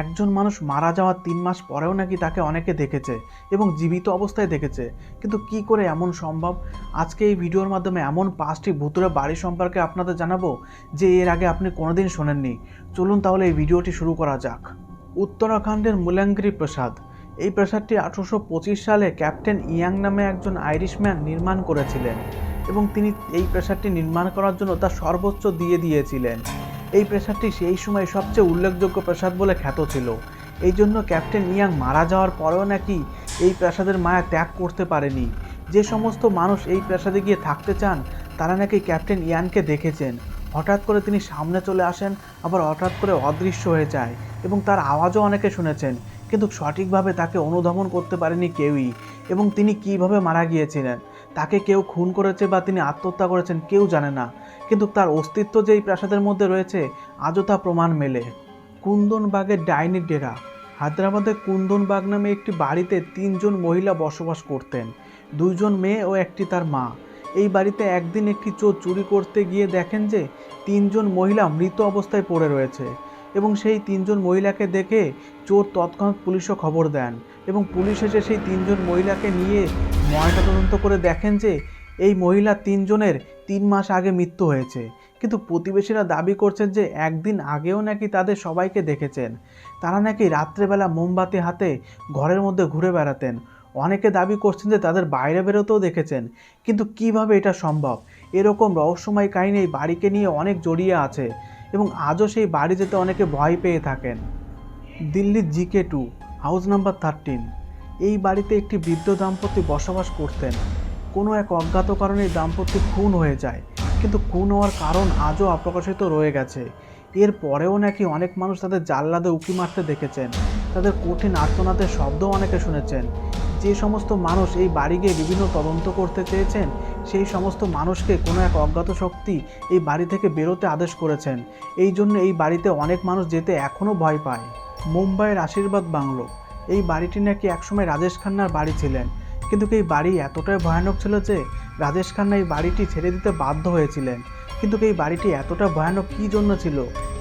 একজন মানুষ মারা যাওয়ার ৩ মাস পরেও নাকি তাকে অনেকে দেখেছে এবং জীবিত অবস্থায় দেখেছে। কিন্তু কি করে এমন সম্ভব? আজকে এই ভিডিওর মাধ্যমে এমন ৫টি ভুতুড়ে বাড়ি সম্পর্কে আপনাদের জানাবো যে এর আগে আপনি কোনোদিন শোনেননি। চলুন তাহলে এই ভিডিওটি শুরু করা যাক। উত্তরাখণ্ডের মুলাঙ্গিরি প্রাসাদ। এই প্রাসাদটি ১৮২৫ সালে ক্যাপ্টেন ইয়াং নামে একজন আইরিশম্যান নির্মাণ করেছিলেন এবং তিনি এই প্রাসাদটি নির্মাণ করার জন্য তার সর্বোচ্চ দিয়ে দিয়েছিলেন। এই প্রাসাদটি সেই সময় সবচেয়ে উল্লেখযোগ্য প্রাসাদ বলে খ্যাত ছিল। এই জন্য ক্যাপ্টেন ইয়াং মারা যাওয়ার পরেও নাকি এই প্রাসাদের মায়া ত্যাগ করতে পারেনি। যে সমস্ত মানুষ এই প্রাসাদে গিয়ে থাকতে চান তারা নাকি ক্যাপ্টেন ইয়ানকে দেখেছেন। হঠাৎ করে তিনি সামনে চলে আসেন, আবার হঠাৎ করে অদৃশ্য হয়ে যায় এবং তার আওয়াজও অনেকে শুনেছেন, কিন্তু সঠিকভাবে তাকে অনুধাবন করতে পারেনি কেউই। এবং তিনি কিভাবে মারা গিয়েছিলেন, তাকে কেউ খুন করেছে বা তিনি আত্মহত্যা করেছেন কেউ জানে না, কিন্তু তার অস্তিত্ব যে এই প্রাসাদের মধ্যে রয়েছে আজও তা প্রমাণ মেলে। কুন্দনবাগের ডাইনির ডেরা। হায়দ্রাবাদের কুন্দনবাগ নামে একটি বাড়িতে ৩ জন মহিলা বসবাস করতেন, ২ জন মেয়ে ও একটি তার মা। এই বাড়িতে একদিন একটি চোর চুরি করতে গিয়ে দেখেন যে ৩ জন মহিলা মৃত অবস্থায় পড়ে রয়েছে এবং সেই ৩ জন মহিলাকে দেখে চোর তৎক্ষণাৎ পুলিশও খবর দেন এবং পুলিশ এসে সেই ৩ জন মহিলাকে নিয়ে ময়নাতদন্ত করে দেখেন যে এই মহিলা ৩ জনের ৩ মাস আগে মৃত্যু হয়েছে। কিন্তু প্রতিবেশীরা দাবি করছেন যে একদিন আগেও নাকি তাদের সবাইকে দেখেছেন। তারা নাকি রাত্রেবেলা মোমবাতি হাতে ঘরের মধ্যে ঘুরে বেড়াতেন। অনেকে দাবি করছেন যে তাদের বাইরে বেরোতেও দেখেছেন। কিন্তু কিভাবে এটা সম্ভব? এরকম রহস্যময় কাহিনী এই বাড়িকে নিয়ে অনেক জড়িয়ে আছে এবং আজও সেই বাড়ি যেতে অনেকে ভয় পেয়ে থাকেন। দিল্লির জিকে 2 হাউস নাম্বার 13। এই বাড়িতে একটি বৃদ্ধ দাম্পত্য বসবাস করতেন। কোনো এক অজ্ঞাত কারণে এই দাম্পত্য খুন হয়ে যায়, কিন্তু খুন হওয়ার কারণ আজও অপ্রকাশিত রয়ে গেছে। এর পরেও নাকি অনেক মানুষ তাদের জানলাতে উঁকি মারতে দেখেছেন, তাদের কঠিন আর্তনাদের শব্দও অনেকে শুনেছেন। যে সমস্ত মানুষ এই বাড়ি গিয়ে বিভিন্ন তদন্ত করতে চেয়েছেন সেই সমস্ত মানুষকে কোনো এক অজ্ঞাত শক্তি এই বাড়ি থেকে বেরোতে আদেশ করেছেন। এই জন্য এই বাড়িতে অনেক মানুষ যেতে এখনও ভয় পায়। মুম্বাইয়ের আশীর্বাদ বাংলো। এই বাড়িটি নাকি একসময় রাজেশ খান্নার বাড়ি ছিলেন, কিন্তু এই বাড়ি এতটাই ভয়ানক ছিল যে রাজেশ খান্না এই বাড়িটি ছেড়ে দিতে বাধ্য হয়েছিলেন। কিন্তু এই বাড়িটি এতটা ভয়ানক কী জন্য ছিল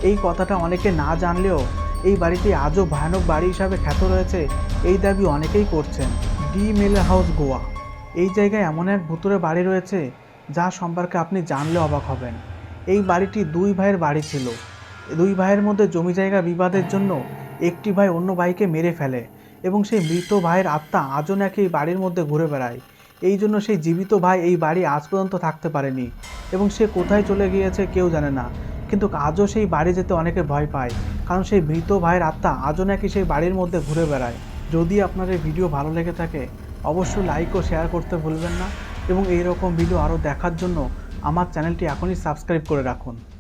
এই কথাটা অনেকে না জানলেও এই বাড়িটি আজও ভয়ানক বাড়ি হিসাবে খ্যাত রয়েছে এই দাবি অনেকেই করছেন। ডি মেলে হাউস গোয়া। এই জায়গায় এমন এক ভুতুড়ে বাড়ি রয়েছে যা সম্পর্কে আপনি জানলে অবাক হবেন। এই বাড়িটি 2 ভাইয়ের বাড়ি ছিল। 2 ভাইয়ের মধ্যে জমি জায়গা বিবাদের জন্য একটি ভাই অন্য ভাইকে মেরে ফেলে এবং সেই মৃত ভাইয়ের আত্মা আজও নাকি এই বাড়ির মধ্যে ঘুরে বেড়ায়। এই জন্য সেই জীবিত ভাই এই বাড়ি আজ পর্যন্ত থাকতে পারেনি এবং সে কোথায় চলে গিয়েছে কেউ জানে না। কিন্তু আজও সেই বাড়ি যেতে অনেকে ভয় পায়, কারণ সেই মৃত ভাইয়ের আত্মা আজও নাকি সেই বাড়ির মধ্যে ঘুরে বেড়ায়। যদি আপনার এই ভিডিও ভালো লেগে থাকে অবশ্যই লাইক ও শেয়ার করতে ভুলবেন না এবং এই রকম ভিডিও আরও দেখার জন্য আমার চ্যানেলটি এখনই সাবস্ক্রাইব করে রাখুন।